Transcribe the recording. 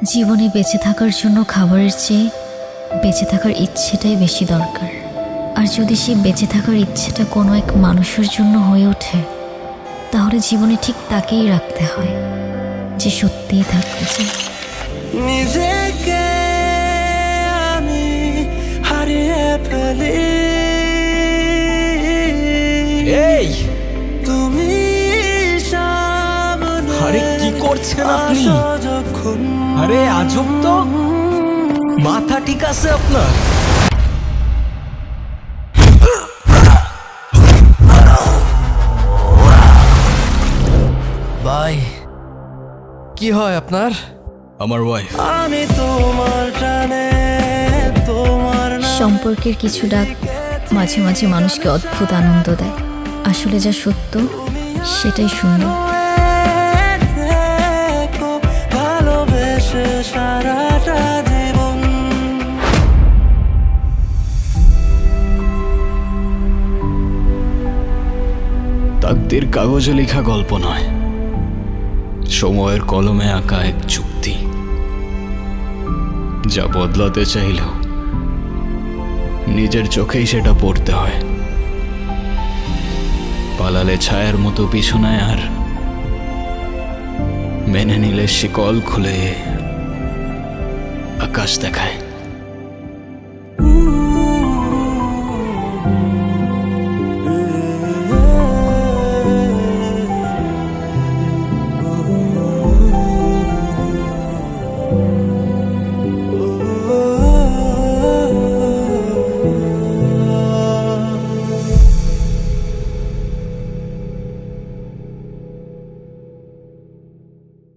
জীবনে বেঁচে থাকার জন্য খাবারের চেয়ে বেঁচে থাকার ইচ্ছেটাই বেশি দরকার। আর যদি সেই বেঁচে থাকার ইচ্ছেটা কোনো এক মানুষের জন্য হয়ে ওঠে, তাহলে জীবনে ঠিক তাকেই রাখতে হয় যে সত্যিই থাকতে চায়। নিজেকে আমি হারিয়ে ফেলি, এই তুমি সামনে আরে কি করছেন আপনি? আসো যখন, আরে আজব তো, মাথা ঠিক আছে আপনার? ভাই কি হয় আপনার? আমার ওয়াইফ। আমি তোমার টানে, তোমার সম্পর্কের কিছু ডাক মাঝে মাঝে মানুষকে অদ্ভুত আনন্দ দেয়। আসলে যা সত্য সেটাই সুন্দর। দেখো ভালোবেসে সারাটা জীবন। তাকদীর কাগজে লেখা গল্প নয়, সময়ের কলমে আঁকা এক চুক্তি, যা বদলাতে চাইলেও নিজের চোখেই সেটা পড়তে হয়। পালালে ছায়ার মতো পিছনে, আর মেনে নিলে শিকল খুলে আকাশ দেখায়।